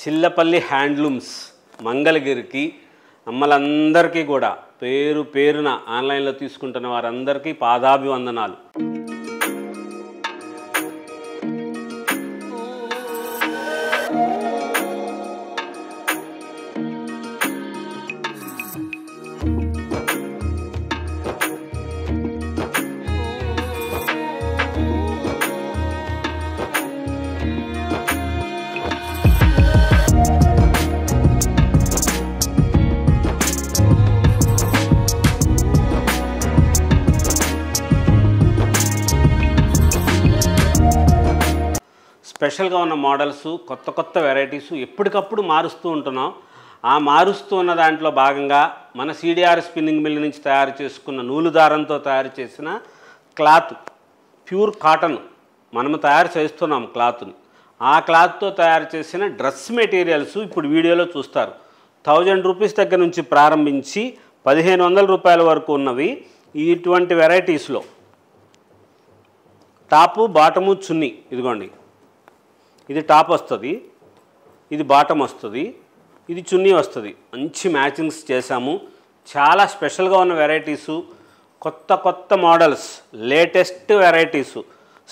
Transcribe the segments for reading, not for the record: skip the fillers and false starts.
Chillapalli handlooms మంగళగిరికి అమ్మలందరికీ కూడా పేరు పేరున ఆన్లైన్లో తీసుకుంటున్న వారందరికీ పాదాభివందనాలు. స్పెషల్గా ఉన్న మోడల్స్ కొత్త వెరైటీస్ ఎప్పటికప్పుడు మారుస్తూ ఉంటున్నాం. ఆ మారుస్తూ ఉన్న దాంట్లో భాగంగా మన సిడిఆర్ స్పిన్నింగ్ మిల్ నుంచి తయారు చేసుకున్న నూలు దారంతో తయారు చేసిన క్లాత్, ప్యూర్ కాటన్ మనము తయారు చేస్తున్నాం క్లాత్ని. ఆ క్లాత్తో తయారు చేసిన డ్రెస్ మెటీరియల్స్ ఇప్పుడు వీడియోలో చూస్తారు. 1000 రూపీస్ దగ్గర నుంచి ప్రారంభించి 1500 రూపాయల వరకు ఉన్నవి. ఇటువంటి వెరైటీస్లో టాపు, బాటము, చున్నీ. ఇదిగోండి, ఇది టాప్ వస్తుంది, ఇది బాటమ్ వస్తుంది, ఇది చున్నీ వస్తుంది. మంచి మ్యాచింగ్స్ చేశాము. చాలా స్పెషల్గా ఉన్న వెరైటీసు, కొత్త మోడల్స్, లేటెస్ట్ వెరైటీసు,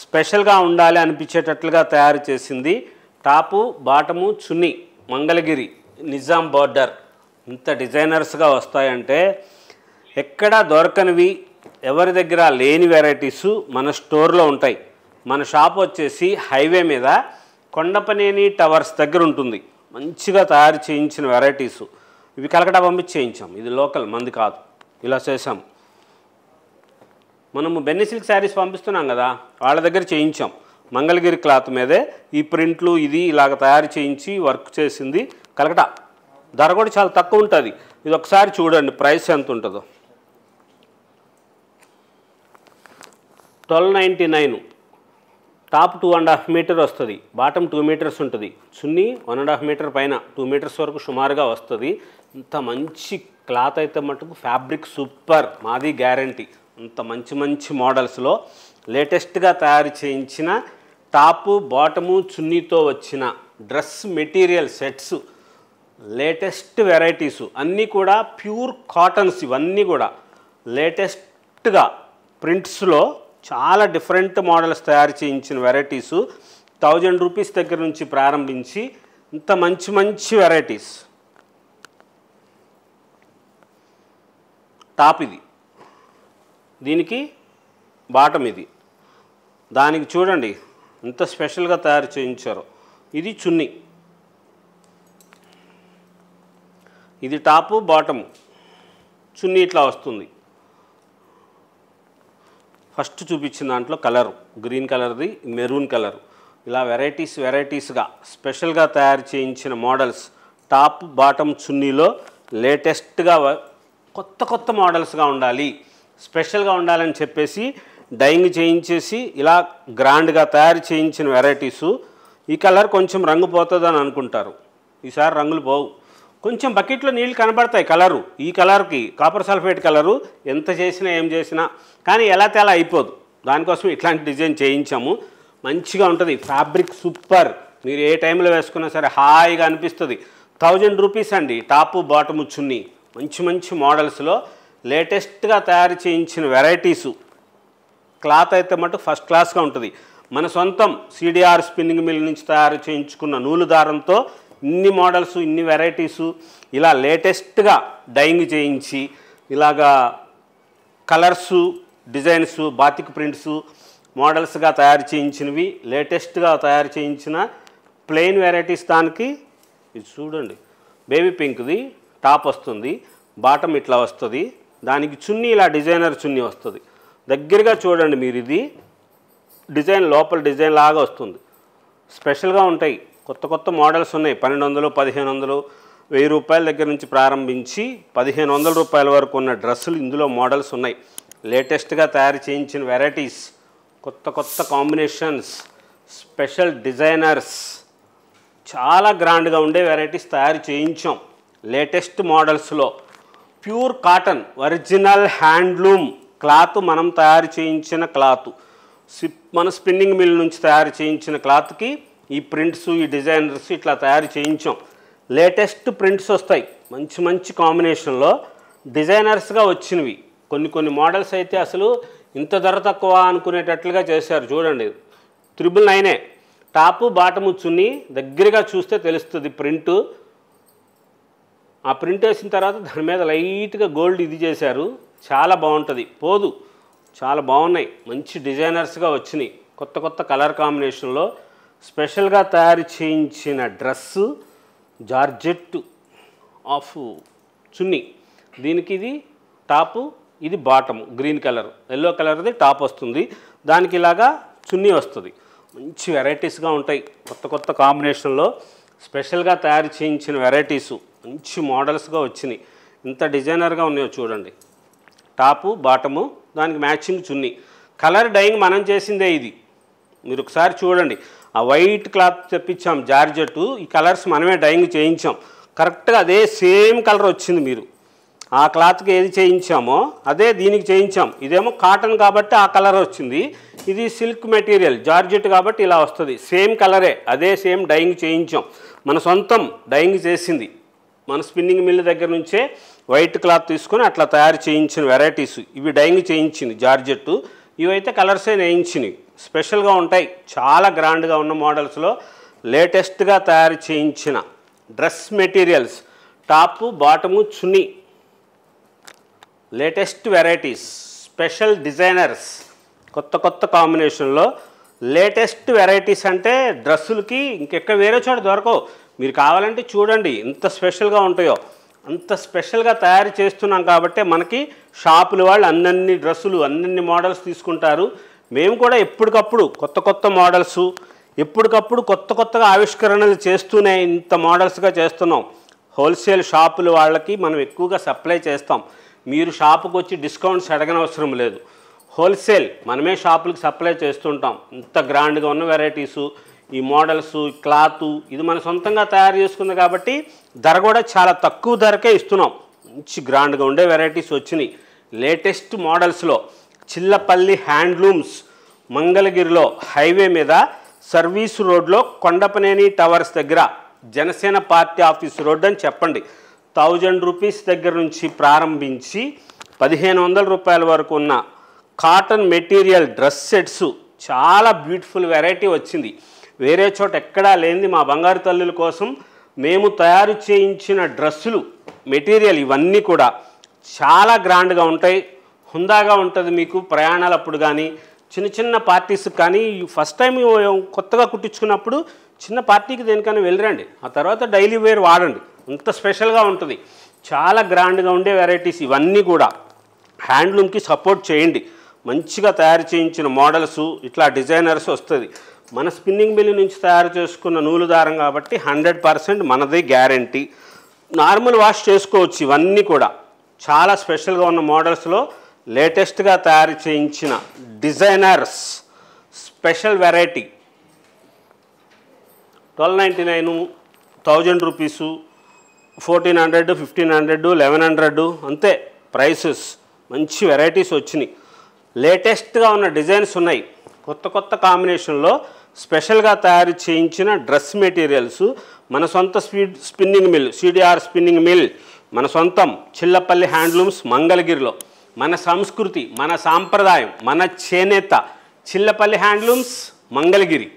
స్పెషల్గా ఉండాలి అనిపించేటట్లుగా తయారు చేసింది. టాపు, బాటము, చున్నీ మంగళగిరి నిజాం బార్డర్. ఇంత డిజైనర్స్గా వస్తాయంటే ఎక్కడా దొరకనివి, ఎవరి దగ్గర లేని వెరైటీసు మన స్టోర్లో ఉంటాయి. మన షాప్ వచ్చేసి హైవే మీద కొండపనేని టవర్స్ దగ్గర ఉంటుంది. మంచిగా తయారు చేయించిన వెరైటీసు. ఇవి కలకటా పంపించి చేయించాం. ఇది లోకల్, మంది కాదు. ఇలా చేసాం. మనము బెన్నీ సిల్క్ శారీస్ పంపిస్తున్నాం కదా, వాళ్ళ దగ్గర చేయించాం. మంగళగిరి క్లాత్ మీదే ఈ ప్రింట్లు ఇది ఇలాగ తయారు చేయించి వర్క్ చేసింది కలకటా. ధర కూడా చాలా తక్కువ ఉంటుంది. ఇది ఒకసారి చూడండి ప్రైస్ ఎంత ఉంటుందో. 1299. టాప్ 2.5 మీటర్ వస్తుంది, బాటమ్ 2 మీటర్స్ ఉంటుంది, చున్నీ 1.5 మీటర్ పైన 2 మీటర్స్ వరకు సుమారుగా వస్తుంది. ఇంత మంచి క్లాత్ అయితే మటుకు ఫ్యాబ్రిక్ సూపర్, మాది గ్యారంటీ. అంత మంచి మోడల్స్లో లేటెస్ట్గా తయారు చేయించిన టాపు, బాటము, చున్నీతో వచ్చిన dress material sets, latest varieties అన్నీ కూడా ప్యూర్ కాటన్స్. ఇవన్నీ కూడా లేటెస్ట్గా ప్రింట్స్లో చాలా డిఫరెంట్ మోడల్స్ తయారు చేయించిన వెరైటీసు. 1000 రూపీస్ దగ్గర నుంచి ప్రారంభించి ఇంత మంచి వెరైటీస్. టాప్ ఇది, దీనికి బాటమ్ ఇది, దానికి చూడండి ఎంత స్పెషల్గా తయారు చేయించారో. ఇది చున్నీ, ఇది టాపు, బాటము, చున్నీ ఇట్లా వస్తుంది. ఫస్ట్ చూపించిన దాంట్లో కలరు గ్రీన్ కలర్ది, మెరూన్ కలర్, ఇలా వెరైటీస్గా స్పెషల్గా తయారు చేయించిన మోడల్స్. టాప్, బాటమ్, చున్నీలో లేటెస్ట్గా కొత్త మోడల్స్గా ఉండాలి, స్పెషల్గా ఉండాలని చెప్పేసి డైయింగ్ చేయించేసి ఇలా గ్రాండ్గా తయారు చేయించిన వెరైటీసు. ఈ కలర్ కొంచెం రంగు పోతుందని అనుకుంటారు, ఈసారి రంగులు పోవు. కొంచెం బకెట్లో నీళ్ళు కనబడతాయి కలరు. ఈ కలర్కి కాపర్ సల్ఫేట్ కలరు ఎంత చేసినా ఏం చేసినా కానీ ఎలా తేలా అయిపోదు. దానికోసం ఇట్లాంటి డిజైన్ చేయించాము. మంచిగా ఉంటుంది, ఫ్యాబ్రిక్ సూపర్. మీరు ఏ టైంలో వేసుకున్నా సరే హాయిగా అనిపిస్తుంది. 1000 రూపీస్ అండి టాపు, బాటము, చున్నీ. మంచి మోడల్స్లో లేటెస్ట్గా తయారు చేయించిన వెరైటీసు. క్లాత్ అయితే మటు ఫస్ట్ క్లాస్గా ఉంటుంది. మన సొంతం సిడిఆర్ స్పిన్నింగ్ మిల్ నుంచి తయారు చేయించుకున్న నూలు దారంతో ఇన్ని మోడల్స్, ఇన్ని వెరైటీసు ఇలా లేటెస్ట్గా డైయింగ్ చేయించి ఇలాగా కలర్సు, డిజైన్సు, బాతిక్ ప్రింట్సు మోడల్స్గా తయారు చేయించినవి, లేటెస్ట్గా తయారు చేయించిన ప్లెయిన్ వెరైటీస్. దానికి ఇది చూడండి, బేబీ పింక్ది టాప్ వస్తుంది, బాటమ్ ఇట్లా వస్తుంది, దానికి చున్నీ ఇలా డిజైనర్ చున్నీ వస్తుంది. దగ్గరగా చూడండి మీరు, ఇది డిజైన్ లోపల డిజైన్ లాగా వస్తుంది. స్పెషల్గా ఉంటాయి, కొత్త మోడల్స్ ఉన్నాయి. 1200, 1500, 1000 రూపాయల దగ్గర నుంచి ప్రారంభించి 1500 రూపాయల వరకు ఉన్న డ్రెస్సులు ఇందులో మోడల్స్ ఉన్నాయి. లేటెస్ట్గా తయారు చేయించిన వెరైటీస్, కొత్త కాంబినేషన్స్, స్పెషల్ డిజైనర్స్, చాలా గ్రాండ్గా ఉండే వెరైటీస్ తయారు చేయించాం. లేటెస్ట్ మోడల్స్లో pure cotton, original handloom cloth, మనం తయారు చేయించిన క్లాత్, మన స్పిన్నింగ్ మిల్ నుంచి తయారు చేయించిన క్లాత్కి ఈ ప్రింట్స్ ఈ డిజైనర్స్ ఇట్లా తయారు చేయించాం. లేటెస్ట్ ప్రింట్స్ వస్తాయి మంచి మంచి కాంబినేషన్లో డిజైనర్స్గా వచ్చినవి. కొన్ని మోడల్స్ అయితే అసలు ఇంత ధర తక్కువ అనుకునేటట్లుగా చేశారు. చూడండి 999 టాపు బాటము చున్నీ దగ్గరగా చూస్తే తెలుస్తుంది ప్రింటు. ఆ ప్రింట్ వేసిన తర్వాత దాని మీద లైట్గా గోల్డ్ ఇది చేశారు. చాలా బాగుంటుంది, పోదు, చాలా బాగున్నాయి. మంచి డిజైనర్స్గా వచ్చినాయి. కొత్త కలర్ కాంబినేషన్లో స్పెషల్గా తయారు చేయించిన డ్రెస్సు జార్జెట్ ఆఫ్ చున్నీ. దీనికి ఇది టాపు, ఇది బాటము. గ్రీన్ కలర్ ఎల్లో కలర్ది టాప్ వస్తుంది, దానికి ఇలాగా చున్నీ వస్తుంది. మంచి వెరైటీస్గా ఉంటాయి. కొత్త కాంబినేషన్లో స్పెషల్గా తయారు చేయించిన వెరైటీసు మంచి మోడల్స్గా వచ్చినాయి. ఇంత డిజైనర్గా ఉన్నాయో చూడండి. టాపు బాటము, దానికి మ్యాచింగ్ చున్నీ. కలర్ డైయింగ్ మనం చేసిందే ఇది. మీరు ఒకసారి చూడండి. ఆ వైట్ క్లాత్ తెప్పించాం జార్జెట్, ఈ కలర్స్ మనమే డైయింగ్ చేయించాం. కరెక్ట్గా అదే సేమ్ కలర్ వచ్చింది. మీరు ఆ క్లాత్కి ఏది చేయించామో అదే దీనికి చేయించాం. ఇదేమో కాటన్ కాబట్టి ఆ కలర్ వచ్చింది, ఇది సిల్క్ మెటీరియల్ జార్జెట్ కాబట్టి ఇలా వస్తుంది. సేమ్ కలరే, అదే సేమ్ డైయింగ్ చేయించాం. మన సొంతం డైయింగ్ చేసింది. మన స్పిన్నింగ్ మిల్ దగ్గర నుంచే వైట్ క్లాత్ తీసుకొని అట్లా తయారు చేయించిన వెరైటీస్ ఇవి. డైయింగ్ చేయించింది జార్జెట్. ఇవైతే కలర్సే వేయించినవి. స్పెషల్గా ఉంటాయి. చాలా గ్రాండ్గా ఉన్న మోడల్స్లో లేటెస్ట్గా తయారు చేయించిన డ్రెస్ మెటీరియల్స్, టాపు బాటము చున్నీ, లేటెస్ట్ వెరైటీస్, స్పెషల్ డిజైనర్స్, కొత్త కాంబినేషన్లో లేటెస్ట్ వెరైటీస్. అంటే డ్రెస్సులకి ఇంకెక్కడ వేరే చోట దొరకవు. మీరు కావాలంటే చూడండి ఎంత స్పెషల్గా ఉంటాయో. అంత స్పెషల్గా తయారు చేస్తున్నాం కాబట్టి మనకి షాపుల వాళ్ళు అన్నన్ని డ్రెస్సులు అన్నన్ని మోడల్స్ తీసుకుంటారు. మేము కూడా ఎప్పటికప్పుడు కొత్త మోడల్స్, ఎప్పటికప్పుడు కొత్తగా ఆవిష్కరణలు చేస్తూనే ఇంత మోడల్స్గా చేస్తున్నాం. హోల్సేల్ షాపుల వాళ్ళకి మనం ఎక్కువగా సప్లై చేస్తాం. మీరు షాపుకి వచ్చి డిస్కౌంట్స్ అడగనవసరం లేదు. హోల్సేల్ మనమే షాపులకు సప్లై చేస్తుంటాం. ఇంత గ్రాండ్గా ఉన్న వెరైటీసు, ఈ మోడల్స్, క్లాతు ఇది మన సొంతంగా తయారు చేసుకుంది కాబట్టి ధర కూడా చాలా తక్కువ ధరకే ఇస్తున్నాం. మంచి గ్రాండ్గా ఉండే వెరైటీస్ వచ్చినాయి. లేటెస్ట్ మోడల్స్లో చిల్లపల్లి హ్యాండ్లూమ్స్, మంగళగిరిలో హైవే మీద సర్వీస్ రోడ్లో కొండపనేని టవర్స్ దగ్గర జనసేన పార్టీ ఆఫీస్ రోడ్ అని చెప్పండి. 1000 రూపీస్ దగ్గర నుంచి ప్రారంభించి 1500 రూపాయల వరకు ఉన్న కాటన్ మెటీరియల్ డ్రెస్ సెట్స్ చాలా బ్యూటిఫుల్ వెరైటీ వచ్చింది. వేరే చోట ఎక్కడా లేనిది మా బంగారు తల్లుల కోసం మేము తయారు చేయించిన డ్రెస్సులు, మెటీరియల్ ఇవన్నీ కూడా చాలా గ్రాండ్గా ఉంటాయి. హుందాగా ఉంటుంది. మీకు ప్రయాణాలప్పుడు కానీ చిన్న పార్టీస్కి కానీ ఫస్ట్ టైం కొత్తగా కుట్టించుకున్నప్పుడు చిన్న పార్టీకి దేనికైనా వెళ్ళరండి. ఆ తర్వాత డైలీ వేర్ వాడండి. అంత స్పెషల్గా ఉంటుంది. చాలా గ్రాండ్గా ఉండే వెరైటీస్ ఇవన్నీ కూడా. హ్యాండ్లూమ్కి సపోర్ట్ చేయండి. మంచిగా తయారు చేయించిన మోడల్స్, ఇట్లా డిజైనర్స్ వస్తుంది. మన స్పిన్నింగ్ మిల్ నుంచి తయారు చేసుకున్న నూలు దారం కాబట్టి 100% మనది గ్యారంటీ. నార్మల్ వాష్ చేసుకోవచ్చు. ఇవన్నీ కూడా చాలా స్పెషల్గా ఉన్న మోడల్స్లో లేటెస్ట్గా తయారు చేయించిన డిజైనర్స్ స్పెషల్ వెరైటీ. 1299, 1000 రూపీసు, 1400, 1500, 1100 అంతే ప్రైసెస్. మంచి వెరైటీస్ వచ్చినాయి. లేటెస్ట్గా ఉన్న డిజైన్స్ ఉన్నాయి. కొత్త కాంబినేషన్లో స్పెషల్గా తయారు చేయించిన డ్రెస్ మెటీరియల్స్ మన సొంత spinning mill, CDR spinning mill మన సొంతం చిల్లపల్లి హ్యాండ్లూమ్స్ మంగళగిరిలో. మన సంస్కృతి, మన సాంప్రదాయం, మన చేనేత చిల్లపల్లి హ్యాండ్లూమ్స్ మంగళగిరి.